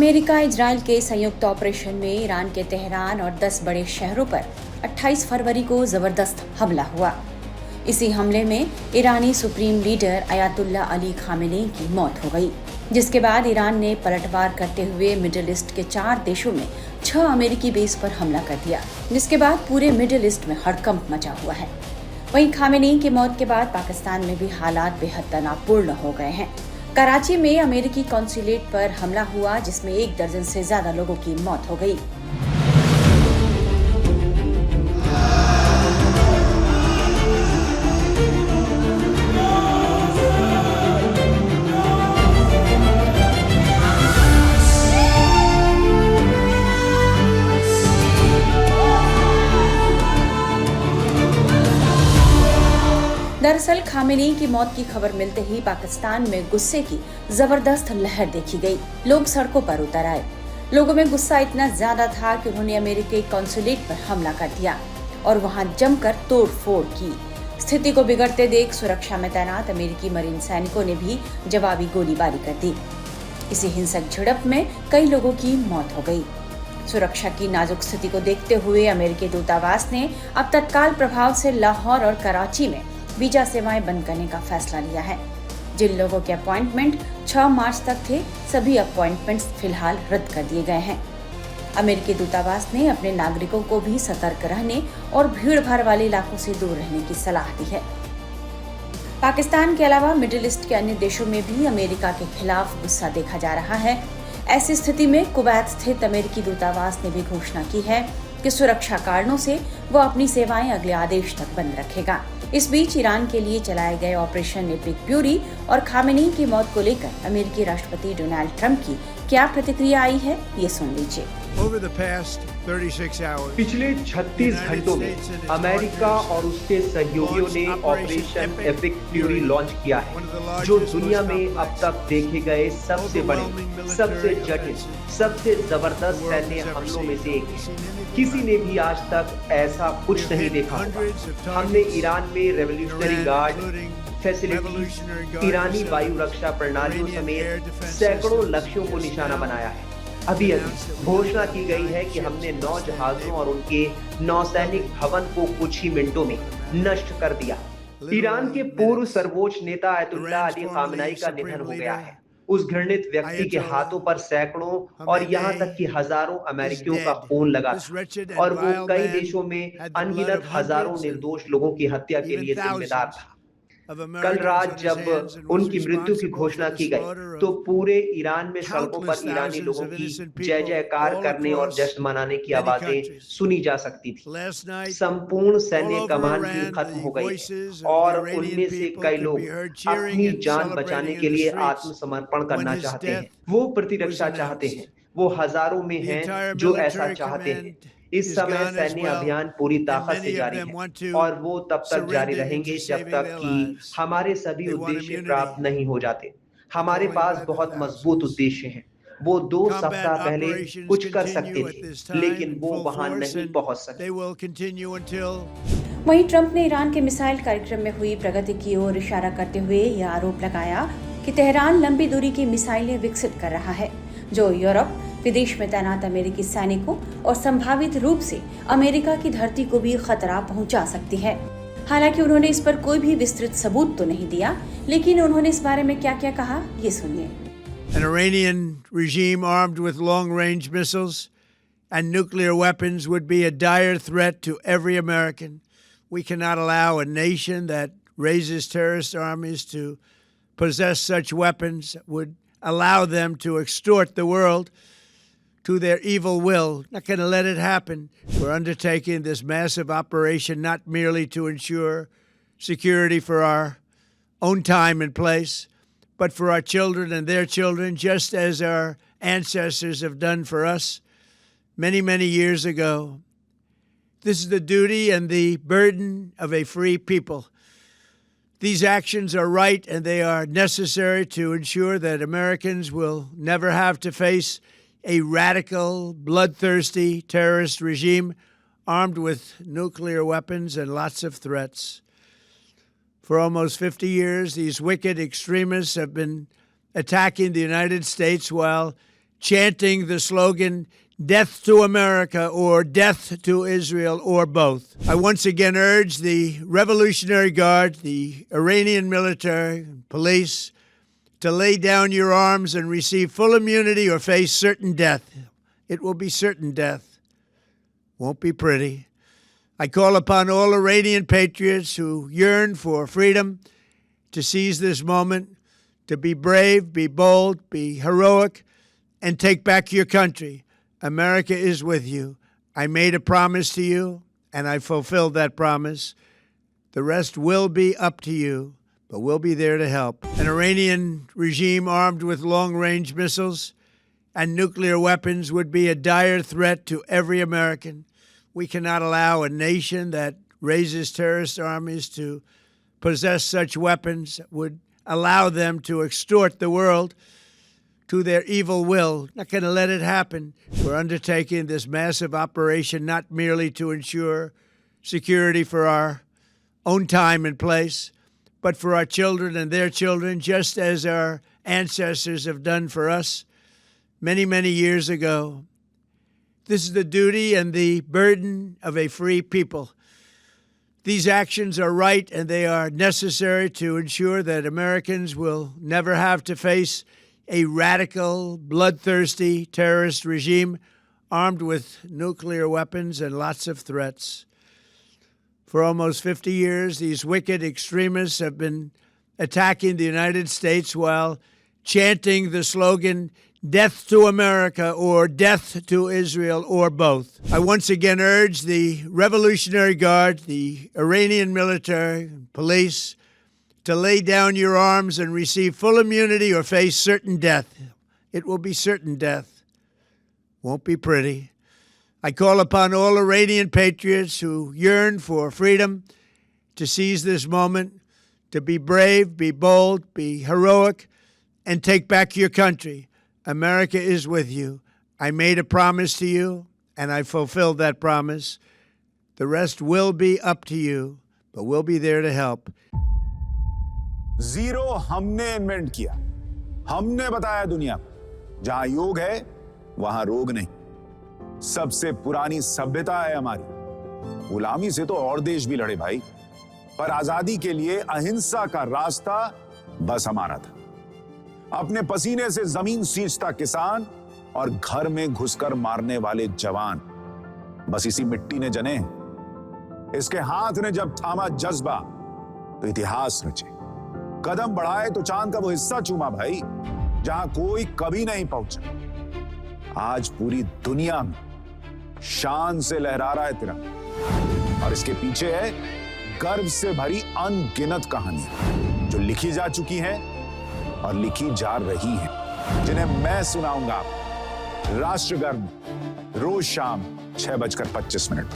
America Israel के संयुक्त operation में ईरान के तेहरान और 10 बड़े शहरों पर 28 फरवरी को जबरदस्त हमला हुआ। इसी हमले में ईरानी supreme leader Ayatollah Ali Khamenei की मौत हो गई, जिसके बाद ईरान ने पलटवार करते हुए मिडिल ईस्ट के 4 देशों में 6 अमेरिकी बेस पर हमला कर दिया, जिसके बाद पूरे मिडिल ईस्ट में हड़कंप मचा हुआ है। वहीं खामेनी की मौत के बाद पाकिस्तान में भी हालात बेहद तनावपूर्ण हो गए हैं। कराची में अमेरिकी कॉन्सुलेट पर हमला हुआ, जिसमें 1 दर्जन से ज्यादा लोगों की मौत हो गई। दरअसल खामेनी की मौत की खबर मिलते ही पाकिस्तान में गुस्से की जबरदस्त लहर देखी गई। लोग सड़कों पर उतर आए। लोगों में गुस्सा इतना ज्यादा था कि उन्होंने अमेरिकी कॉन्सुलेट पर हमला कर दिया और वहां जमकर तोड़फोड़ की। स्थिति को बिगड़ते देख सुरक्षा में तैनात अमेरिकी मरीन सैनिकों ने भी जवाबी गोलीबारी कर दी। इसी हिंसक झड़प में कई लोगों की मौत हो गई। सुरक्षा की नाजुक स्थिति को देखते हुए अमेरिकी दूतावास ने अब तत्काल प्रभाव से लाहौर और कराची में वीजा सेवाएं बंद करने का फैसला लिया है। जिन लोगों के अपॉइंटमेंट 6 मार्च तक थे, सभी अपॉइंटमेंट्स फिलहाल रद्द कर दिए गए हैं। अमेरिकी दूतावास ने अपने नागरिकों को भी सतर्क रहने और भीड़ भाड़ वाले इलाकों से दूर रहने की सलाह दी है। पाकिस्तान के अलावा मिडिल ईस्ट के अन्य देशों में भी अमेरिका के खिलाफ गुस्सा देखा जा रहा है। ऐसी स्थिति में कुवैत स्थित अमेरिकी दूतावास ने भी घोषणा की है कि सुरक्षा कारणों से वो अपनी सेवाएं अगले आदेश तक बंद रखेगा। इस बीच ईरान के लिए चलाए गए ऑपरेशन एपिक फ्यूरी और खामेनी की मौत को लेकर अमेरिकी राष्ट्रपति डोनाल्ड ट्रंप की क्या प्रतिक्रिया आई है, ये सुन लीजिए। पिछले 36 घंटों में अमेरिका और उसके सहयोगियों ने ऑपरेशन एपिक फ्यूरी लॉन्च किया है, जो दुनिया में अब तक देखे गए सबसे बड़े, सबसे जटिल, सबसे जबरदस्त सैन्य हमलों में से एक है। किसी ने भी आज तक ऐसा कुछ नहीं देखा होगा। हमने ईरान में रेवोल्यूशनरी गार्ड फैसिलिटी, ईरानी वायु रक्षा प्रणालियों समेत सैकड़ों लक्ष्यों को निशाना बनाया है। अभी घोषणा की गई है कि हमने 9 जहाजों और उनके नौसैनिक भवन को कुछ ही मिनटों में नष्ट कर दिया। ईरान के पूर्व सर्वोच्च नेता अयतुल्ला अली खामेनी का निधन हो गया है। उस घृणित व्यक्ति के हाथों पर सैकड़ों और यहाँ तक कि हजारों अमेरिकियों का खून लगा था और वो कई देशों में अनगिनत हजारों निर्दोष लोगों की हत्या के लिए जिम्मेदार था। कल रात जब उनकी मृत्यु की घोषणा की गई, तो पूरे ईरान में सड़कों पर ईरानी लोगों की जय जयकार करने और जश्न मनाने की आवाजें सुनी जा सकती थी। संपूर्ण सैन्य कमान भी खत्म हो गई है और उनमें से कई लोग अपनी जान बचाने के लिए आत्मसमर्पण करना चाहते हैं। वो प्रतिरक्षा चाहते हैं। वो हजारों में हैं जो ऐसा चाहते हैं। इस समय सैन्य अभियान पूरी ताकत से जारी है और वो तब तक जारी रहेंगे जब तक कि हमारे सभी उद्देश्य प्राप्त नहीं हो जाते। हमारे पास बहुत मजबूत उद्देश्य हैं। वो 2 सप्ताह पहले कुछ कर सकते थे, लेकिन वो वहां नहीं पहुंच सके। वहीं ट्रंप ने ईरान के मिसाइल कार्यक्रम में हुई प्रगति की ओर इशारा करते हुए यह आरोप लगाया कि तेहरान लंबी दूरी की मिसाइलें विकसित कर रहा है, जो यूरोप, विदेश में तैनात अमेरिकी सैनिकों और संभावित रूप से अमेरिका की धरती को भी खतरा पहुंचा सकती है। हालांकि उन्होंने इस पर कोई भी विस्तृत सबूत तो नहीं दिया, लेकिन उन्होंने इस बारे में क्या-क्या कहा, ये सुनिए। An Iranian regime armed with long-range missiles and nuclear weapons would be a dire threat to every American. We cannot allow a nation that raises terrorist armies to possess such weapons, would allow them to extort the world to their evil will. Not going to let it happen. We're undertaking this massive operation not merely to ensure security for our own time and place, but for our children and their children, just as our ancestors have done for us many, many years ago. This is the duty and the burden of a free people. These actions are right and they are necessary to ensure that Americans will never have to face a radical, bloodthirsty terrorist regime armed with nuclear weapons and lots of threats. For almost 50 years, these wicked extremists have been attacking the United States while chanting the slogan, "Death to America" or "Death to Israel" or both. I once again urge the Revolutionary Guard, the Iranian military, police, to lay down your arms and receive full immunity or face certain death. It will be certain death. Won't be pretty. I call upon all Iranian patriots who yearn for freedom to seize this moment, to be brave, be bold, be heroic, and take back your country. America is with you. I made a promise to you, and I fulfilled that promise. The rest will be up to you, but we'll be there to help. An Iranian regime armed with long-range missiles and nuclear weapons would be a dire threat to every American. We cannot allow a nation that raises terrorist armies to possess such weapons, would allow them to extort the world to their evil will. Not going to let it happen. We're undertaking this massive operation not merely to ensure security for our own time and place, but for our children and their children, just as our ancestors have done for us many, many years ago. This is the duty and the burden of a free people. These actions are right and they are necessary to ensure that Americans will never have to face a radical, bloodthirsty terrorist regime armed with nuclear weapons and lots of threats. For almost 50 years, these wicked extremists have been attacking the United States while chanting the slogan, "Death to America" or "Death to Israel" or both. I once again urge the Revolutionary Guard, the Iranian military, police, to lay down your arms and receive full immunity or face certain death. It will be certain death. Won't be pretty. I call upon all Iranian patriots who yearn for freedom to seize this moment, to be brave, be bold, be heroic, and take back your country. America is with you. I made a promise to you, and I fulfilled that promise. The rest will be up to you, but we'll be there to help. Zero हमने invent किया, हमने बताया दुनिया को, जहां योग है वहां रोग नहीं। सबसे पुरानी सभ्यता है हमारी। गुलामी से तो और देश भी लड़े भाई, पर आजादी के लिए अहिंसा का रास्ता बस हमारा था। अपने पसीने से जमीन सींचता किसान और घर में घुसकर मारने वाले जवान, बस इसी मिट्टी ने जने। इसके हाथ ने जब थामा जज्बा तो इतिहास रचे। कदम बढ़ाए तो चांद का वो हिस्सा चूमा भाई, जहां कोई कभी नहीं पहुंचा। आज पूरी दुनिया में शान से लहरा रहा है तिरंगा, और इसके पीछे है गर्व से भरी अनगिनत कहानियां जो लिखी जा चुकी हैं और लिखी जा रही हैं, जिन्हें मैं सुनाऊंगा राष्ट्रगर्व रोज शाम 6:25 पर।